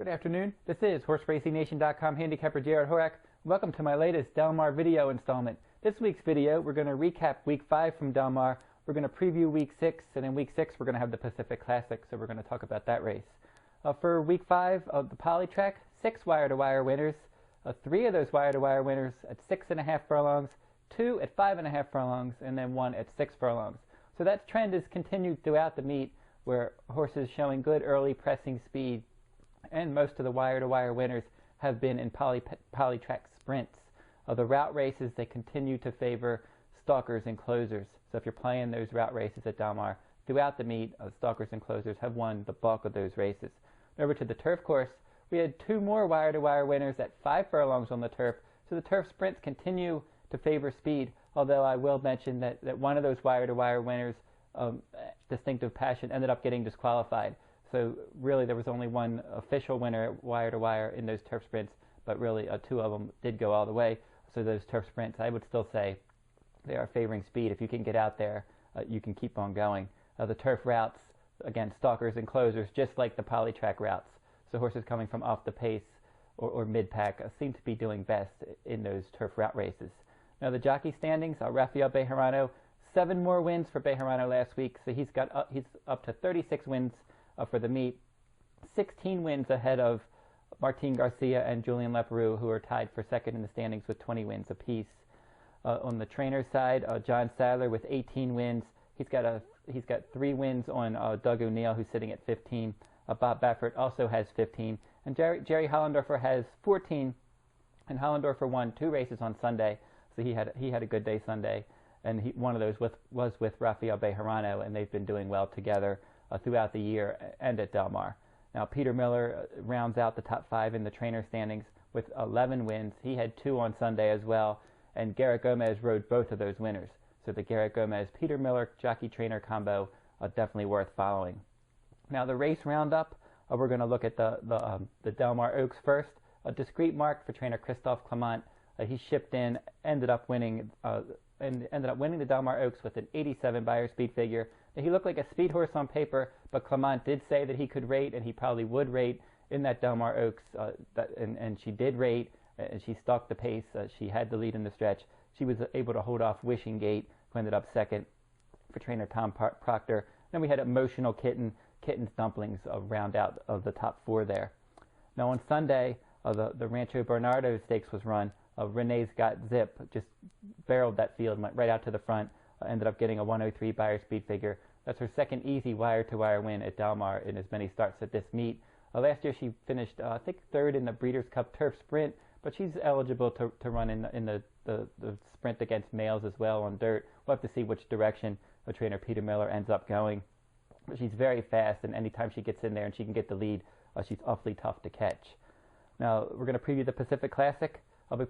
Good afternoon. This is HorseRacingNation.com handicapper Jared Horak. Welcome to my latest Del Mar video installment. This week's video, we're going to recap Week 5 from Del Mar. We're going to preview Week 6, and in Week 6 we're going to have the Pacific Classic, so we're going to talk about that race. For Week 5 of the Polytrack, 6 wire-to-wire winners. 3 of those wire-to-wire winners at 6.5 furlongs, 2 at 5.5 furlongs, and then 1 at 6 furlongs. So that trend has continued throughout the meet, where horses showing good early pressing speed, and most of the wire-to-wire winners have been in Polytrack sprints. The route races, they continue to favor stalkers and closers. So if you're playing those route races at Del Mar, throughout the meet, stalkers and closers have won the bulk of those races. Over to the turf course, we had 2 more wire-to-wire winners at 5 furlongs on the turf. So the turf sprints continue to favor speed, although I will mention that one of those wire-to-wire winners, Distinctive Passion, ended up getting disqualified. So really there was only one official winner wire-to-wire in those turf sprints, but really 2 of them did go all the way. So those turf sprints, I would still say they are favoring speed. If you can get out there, you can keep on going. The turf routes, again, stalkers and closers, just like the Polytrack routes. So horses coming from off the pace or mid-pack seem to be doing best in those turf route races. Now the jockey standings, Rafael Bejarano, 7 more wins for Bejarano last week, so he's up to 36 wins for the meet, 16 wins ahead of Martin Garcia and Julien Leparoux, who are tied for second in the standings with 20 wins apiece. On the trainer side, John Sadler with 18 wins. He's got 3 wins on Doug O'Neill, who's sitting at 15. Bob Baffert also has 15, and Jerry Hollendorfer has 14. And Hollendorfer won 2 races on Sunday, so he had a good day Sunday, and one of those was with Rafael Bejarano, and they've been doing well together throughout the year and at Del Mar. Now Peter Miller rounds out the top 5 in the trainer standings with 11 wins. He had 2 on Sunday as well, and Garrett Gomez rode both of those winners. So the Garrett Gomez-Peter Miller jockey-trainer combo definitely worth following. Now the race roundup, we're going to look at the Del Mar Oaks first. A discreet mark for trainer Christophe Clement. He shipped in, ended up winning the Del Mar Oaks with an 87 Beyer speed figure. Now, he looked like a speed horse on paper, but Clement did say that he could rate, and he probably would rate in that Del Mar Oaks, and she did rate, and she stalked the pace. She had the lead in the stretch. She was able to hold off Wishing Gate, who ended up second for trainer Tom Proctor. Then we had Emotional Kitten's Dumplings round out of the top 4 there. Now on Sunday, the Rancho Bernardo Stakes was run. Renee's Got Zip just barreled that field, went right out to the front, ended up getting a 103 Beyer speed figure. That's her second easy wire-to-wire win at Del Mar in as many starts at this meet. Last year she finished, I think, 3rd in the Breeders' Cup Turf Sprint, but she's eligible to run in the sprint against males as well on dirt. We'll have to see which direction trainer Peter Miller ends up going. But she's very fast, and anytime she gets in there and she can get the lead, she's awfully tough to catch. Now we're going to preview the Pacific Classic.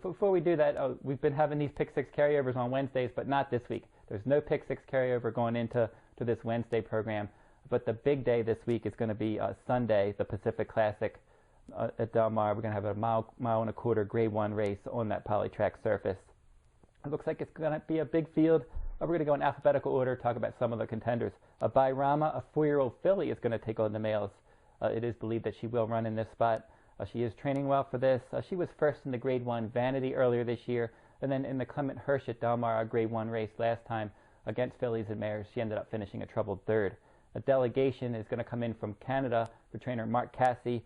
Before we do that, we've been having these Pick 6 carryovers on Wednesdays, but not this week. There's no Pick 6 carryover going into this Wednesday program. But the big day this week is going to be Sunday, the Pacific Classic at Del Mar. We're going to have a mile and a quarter Grade 1 race on that Polytrack surface. It looks like it's going to be a big field. We're going to go in alphabetical order, talk about some of the contenders. Bayrama, a 4-year-old filly, is going to take on the males. It is believed that she will run in this spot. She is training well for this. She was first in the Grade 1 Vanity earlier this year, and then in the Clement Hirsch at Del Mar, a Grade 1 race last time against fillies and mares, she ended up finishing a troubled 3rd. A delegation is going to come in from Canada for trainer Mark Casse.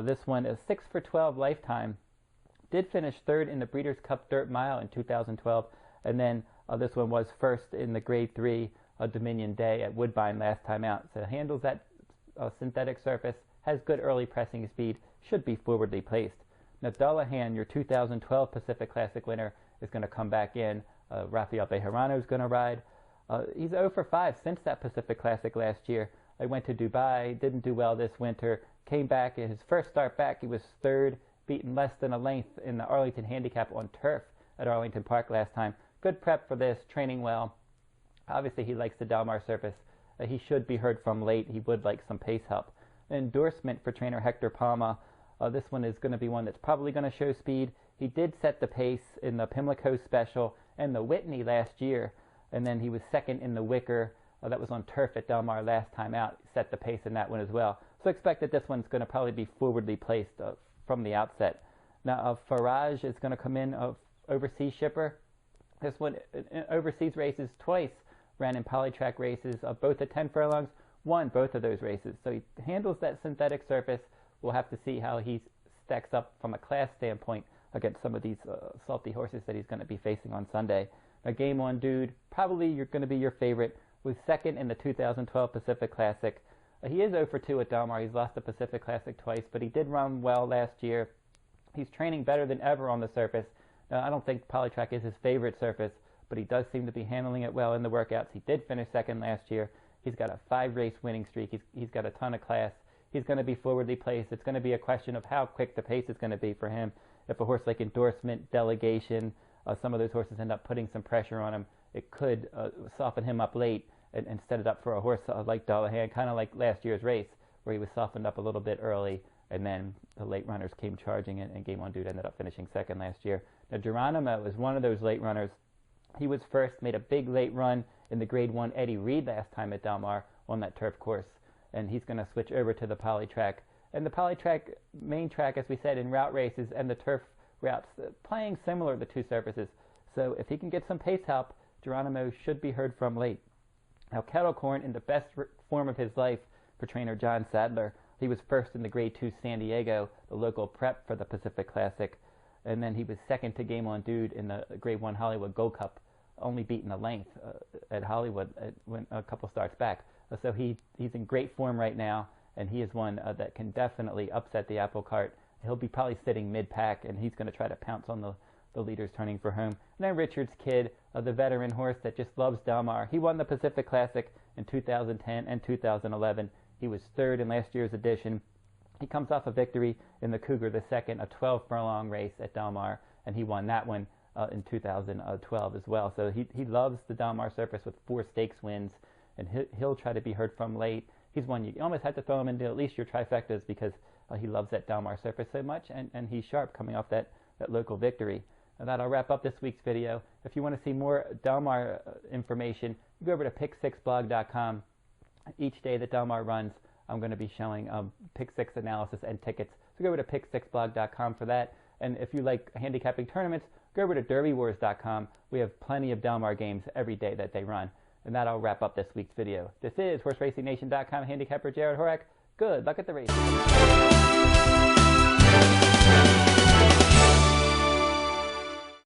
This one is 6 for 12 lifetime. Did finish 3rd in the Breeders' Cup Dirt Mile in 2012, and then this one was first in the Grade 3 Dominion Day at Woodbine last time out. So handles that synthetic surface, has good early pressing speed, should be forwardly placed. Now Dullahan, your 2012 Pacific Classic winner, is going to come back in. Rafael Bejarano is going to ride. He's 0 for 5 since that Pacific Classic last year. I went to Dubai, didn't do well this winter, came back. In his first start back, he was 3rd, beaten less than a length in the Arlington Handicap on turf at Arlington Park last time. Good prep for this, training well. Obviously he likes the Del Mar surface. He should be heard from late. He would like some pace help. Endorsement for trainer Hector Palma. This one is going to be one that's probably going to show speed. He did set the pace in the Pimlico Special and the Whitney last year, and then he was second in the Wicker. That was on turf at Del Mar last time out. Set the pace in that one as well. So expect that this one's going to probably be forwardly placed from the outset. Now, Faraj is going to come in overseas shipper. This one, in overseas races twice, ran in Polytrack races, both at 10 furlongs, won both of those races. So he handles that synthetic surface. We'll have to see how he stacks up from a class standpoint against some of these salty horses that he's going to be facing on Sunday. Now, Game On Dude, probably you're going to be your favorite, was second in the 2012 Pacific Classic. He is 0 for 2 at Del Mar. He's lost the Pacific Classic twice, but he did run well last year. He's training better than ever on the surface. Now, I don't think Polytrack is his favorite surface, but he does seem to be handling it well in the workouts. He did finish second last year. He's got a 5-race winning streak. He's got a ton of class. He's going to be forwardly placed. It's going to be a question of how quick the pace is going to be for him. If a horse like Endorsement, Delegation, some of those horses end up putting some pressure on him, it could soften him up late and set it up for a horse like Dullahan, kind of like last year's race, where he was softened up a little bit early, and then the late runners came charging in, and Game On Dude ended up finishing second last year. Now, Geronimo is one of those late runners. He was first, made a big late run in the Grade 1 Eddie Reed last time at Del Mar on that turf course, and he's going to switch over to the Polytrack. And the Polytrack main track, as we said, in route races and the turf routes, playing similar, the two surfaces. So if he can get some pace help, Geronimo should be heard from late. Now, Kettle Corn, in the best form of his life for trainer John Sadler, he was first in the Grade 2 San Diego, the local prep for the Pacific Classic, and then he was second to Game On Dude in the Grade 1 Hollywood Gold Cup, only beaten a length at Hollywood when a couple starts back. So he's in great form right now, and he is one that can definitely upset the apple cart. He'll be probably sitting mid-pack, and he's going to try to pounce on the leaders turning for home. And then Richard's Kid, the veteran horse that just loves Del Mar. He won the Pacific Classic in 2010 and 2011. He was third in last year's edition. He comes off a victory in the Cougar the Second, a 12-furlong race at Del Mar, and he won that one in 2012 as well. So he loves the Del Mar surface with 4 stakes wins, and he'll try to be heard from late. He's one you almost had to throw him into at least your trifectas because he loves that Del Mar surface so much, and he's sharp coming off that local victory. And that'll wrap up this week's video. If you want to see more Del Mar information, go over to pick6blog.com. Each day that Del Mar runs, I'm going to be showing Pick 6 analysis and tickets. So go over to pick6blog.com for that. And if you like handicapping tournaments, go over to derbywars.com. We have plenty of Del Mar games every day that they run. And that'll wrap up this week's video. This is HorseRacingNation.com handicapper Jared Horak. Good luck at the races.